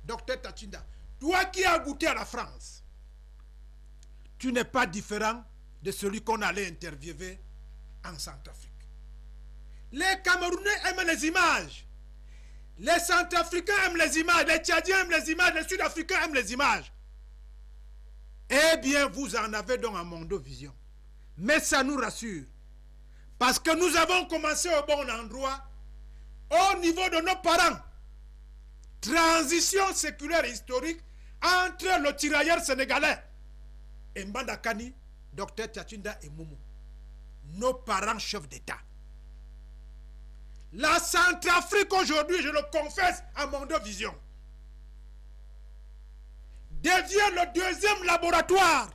Docteur Tachinda, toi qui as goûté à la France, tu n'es pas différent de celui qu'on allait interviewer en Centrafrique. Les Camerounais aiment les images. Les Centrafricains aiment les images. Les Tchadiens aiment les images. Les Sud-Africains aiment les images. Eh bien, vous en avez donc un Mondovision. Mais ça nous rassure. Parce que nous avons commencé au bon endroit, au niveau de nos parents. Transition séculaire et historique entre le tirailleur sénégalais et Mbandakani, Docteur Tachinda et Moumou. Nos parents chefs d'État. La Centrafrique aujourd'hui, je le confesse à Mondovision, devient le deuxième laboratoire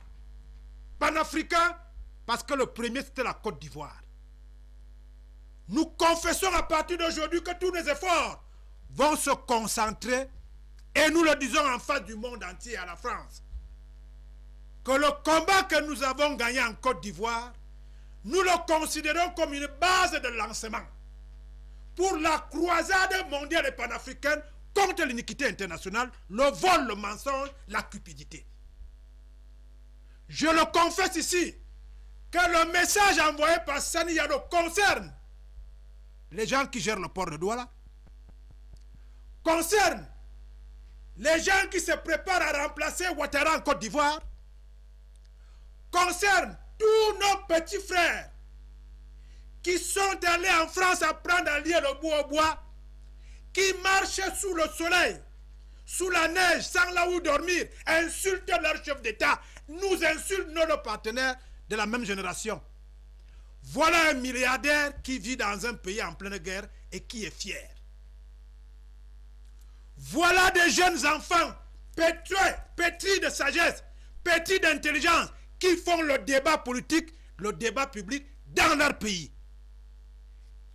panafricain parce que le premier c'était la Côte d'Ivoire. Nous confessons à partir d'aujourd'hui que tous nos efforts vont se concentrer, et nous le disons en face du monde entier, à la France, que le combat que nous avons gagné en Côte d'Ivoire, nous le considérons comme une base de lancement pour la croisade mondiale et panafricaine contre l'iniquité internationale, le vol, le mensonge, la cupidité. Je le confesse ici, que le message envoyé par Sani Yado concerne les gens qui gèrent le port de Douala, concerne les gens qui se préparent à remplacer Ouattara en Côte d'Ivoire, concerne tous nos petits frères qui sont allés en France apprendre à lire le bois au bois, qui marchent sous le soleil, sous la neige, sans là où dormir, insultent leur chef d'État, nous insultent nos partenaires de la même génération. Voilà un milliardaire qui vit dans un pays en pleine guerre et qui est fier. Voilà des jeunes enfants pétris de sagesse, pétris d'intelligence, qui font le débat politique, le débat public dans leur pays.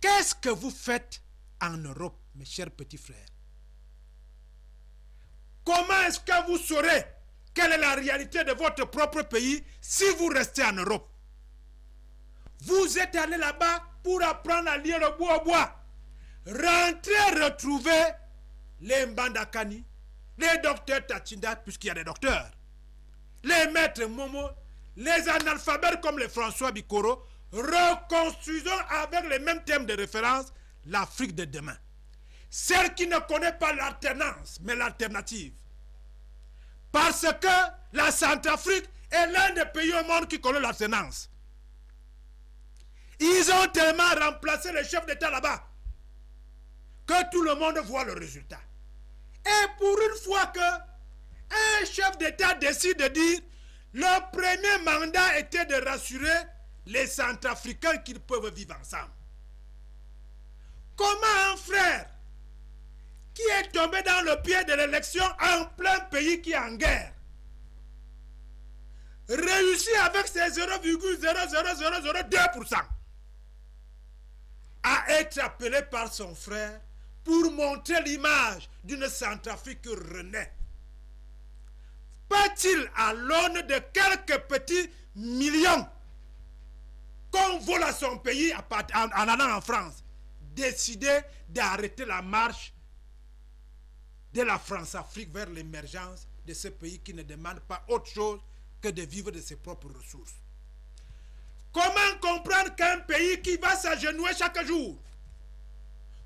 Qu'est-ce que vous faites en Europe, mes chers petits frères? Comment est-ce que vous saurez quelle est la réalité de votre propre pays si vous restez en Europe? Vous êtes allé là-bas pour apprendre à lire le bois au bois. Rentrez retrouver les Mbandakani, les docteurs Tachinda, puisqu'il y a des docteurs, les maîtres Momo, les analphabètes comme les François Bikoro. Reconstruisons avec les mêmes thèmes de référence l'Afrique de demain. Celle qui ne connaît pas l'alternance, mais l'alternative. Parce que la Centrafrique est l'un des pays au monde qui connaît l'alternance. Ils ont tellement remplacé les chefs d'État là-bas que tout le monde voit le résultat. Et pour une fois que un chef d'État décide de dire le premier mandat était de rassurer les Centrafricains qu'ils peuvent vivre ensemble. Comment un frère qui est tombé dans le pied de l'élection en plein pays qui est en guerre réussit avec ses 0,00002% à être appelé par son frère pour montrer l'image d'une Centrafrique qui renaît? Pas-il à l'aune de quelques petits millions qu'on vole à son pays en allant en France, décider d'arrêter la marche de la France-Afrique vers l'émergence de ce pays qui ne demande pas autre chose que de vivre de ses propres ressources? Comment comprendre qu'un pays qui va s'agenouiller chaque jour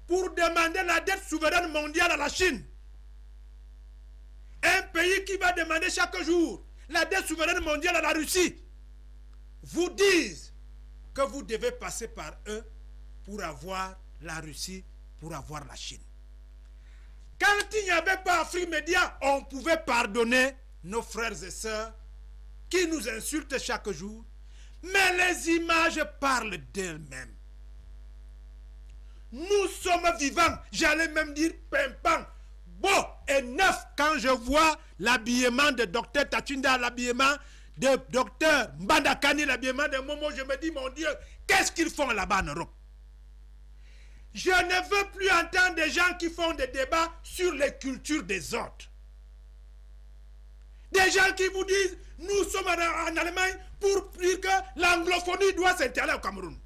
pour demander la dette souveraine mondiale à la Chine, un pays qui va demander chaque jour la dette souveraine mondiale à la Russie, vous disent que vous devez passer par eux pour avoir la Russie, pour avoir la Chine? Quand il n'y avait pas Afrique Média, on pouvait pardonner nos frères et sœurs qui nous insultent chaque jour, mais les images parlent d'elles-mêmes. Nous sommes vivants, j'allais même dire pimpants, beau et neuf quand je vois l'habillement de Docteur Tachinda, l'habillement de Docteur Mbandakani, l'habillement de Momo. Je me dis, mon Dieu, qu'est-ce qu'ils font là-bas en Europe? Je ne veux plus entendre des gens qui font des débats sur les cultures des autres. Des gens qui vous disent, nous sommes en Allemagne pour dire que l'anglophonie doit s'installer au Cameroun.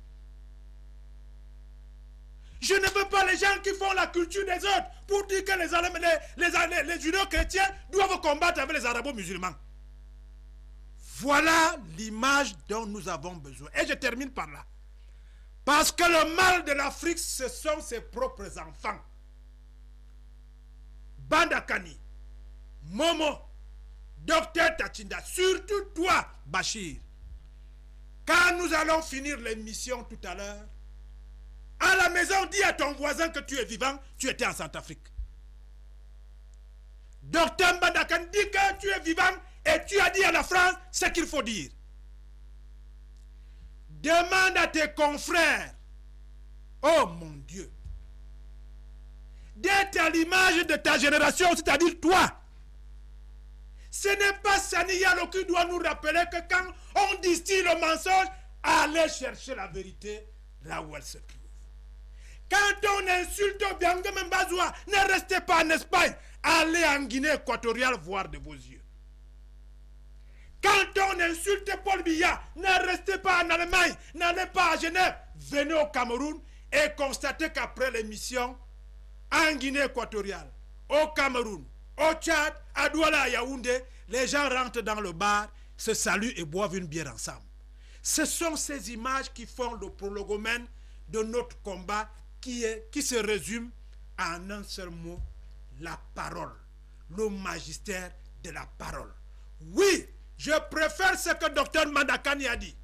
Je ne veux pas les gens qui font la culture des autres pour dire que les judéo-chrétiens doivent combattre avec les arabo-musulmans. Voilà l'image dont nous avons besoin. Et je termine par là. Parce que le mal de l'Afrique, ce sont ses propres enfants. Bandakani, Momo, Docteur Tachinda, surtout toi, Bachir. Quand nous allons finir l'émission tout à l'heure, à la maison, dis à ton voisin que tu es vivant, tu étais en Centrafrique. Docteur Bandakani, dis que tu es vivant et tu as dit à la France ce qu'il faut dire. Demande à tes confrères, oh mon Dieu, d'être à l'image de ta génération, c'est-à-dire toi. Ce n'est pas Sani Yalo qui doit nous rappeler que quand on distille le mensonge, allez chercher la vérité là où elle se trouve. Quand on insulte Bianca Mbazoua, ne restez pas en Espagne, allez en Guinée équatoriale voir de vos yeux. Quand on insulte Paul Biya, ne restez pas en Allemagne, n'allez pas à Genève, venez au Cameroun et constatez qu'après l'émission, en Guinée équatoriale, au Cameroun, au Tchad, à Douala, à Yaoundé, les gens rentrent dans le bar, se saluent et boivent une bière ensemble. Ce sont ces images qui font le prologomène de notre combat qui se résume en un seul mot, la parole, le magistère de la parole. Oui, je préfère ce que Dr Mandakani a dit.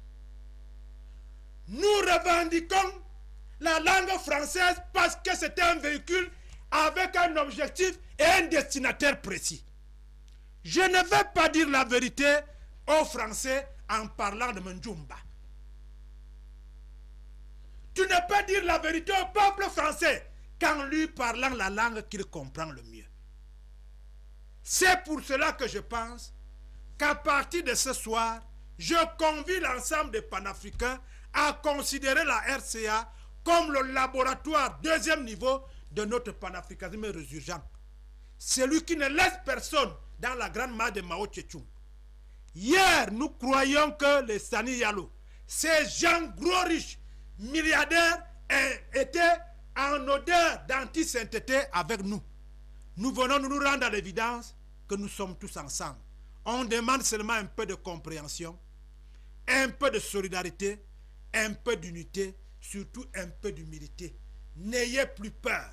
Nous revendiquons la langue française parce que c'est un véhicule avec un objectif et un destinataire précis. Je ne vais pas dire la vérité aux Français en parlant de Mndjumba. Tu ne peux dire la vérité au peuple français qu'en lui parlant la langue qu'il comprend le mieux. C'est pour cela que je pense qu'à partir de ce soir, je convie l'ensemble des panafricains à considérer la RCA comme le laboratoire deuxième niveau de notre panafricanisme résurgent. Celui qui ne laisse personne dans la grande masse de Mao Tse-tung. Hier, nous croyions que les Sani Yalo, ces gens gros riches, milliardaires, étaient en odeur d'anti-sainteté avec nous. Nous venons nous rendre à l'évidence que nous sommes tous ensemble. On demande seulement un peu de compréhension, un peu de solidarité, un peu d'unité, surtout un peu d'humilité. N'ayez plus peur.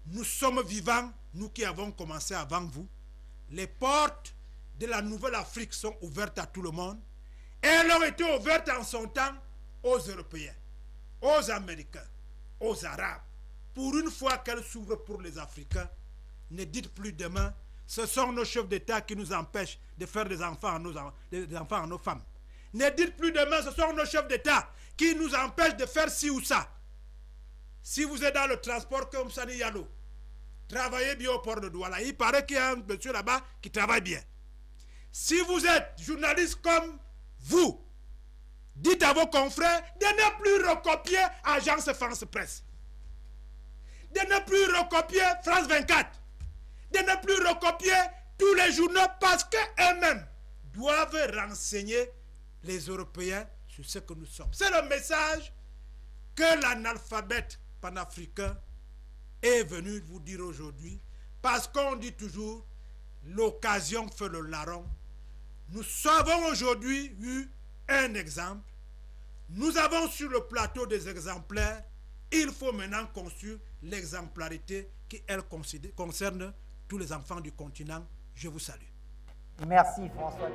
Nous sommes vivants, nous qui avons commencé avant vous. Les portes de la nouvelle Afrique sont ouvertes à tout le monde. Elles ont été ouvertes en son temps aux Européens, aux Américains, aux Arabes. Pour une fois qu'elles s'ouvrent pour les Africains, ne dites plus demain, ce sont nos chefs d'État qui nous empêchent de faire des enfants à nos femmes. Ne dites plus demain, ce sont nos chefs d'État qui nous empêchent de faire ci ou ça. Si vous êtes dans le transport comme Sani Yalo, travaillez bien au port de Douala. Il paraît qu'il y a un monsieur là-bas qui travaille bien. Si vous êtes journaliste comme vous, dites à vos confrères de ne plus recopier Agence France Presse, de ne plus recopier France 24, de ne plus recopier tous les journaux parce qu'eux-mêmes doivent renseigner les Européens sur ce que nous sommes. C'est le message que l'analphabète panafricain est venu vous dire aujourd'hui, parce qu'on dit toujours l'occasion fait le larron. Nous avons aujourd'hui eu un exemple. Nous avons sur le plateau des exemplaires. Il faut maintenant construire l'exemplarité qui, elle, concerne tous les enfants du continent. Je vous salue. Merci François.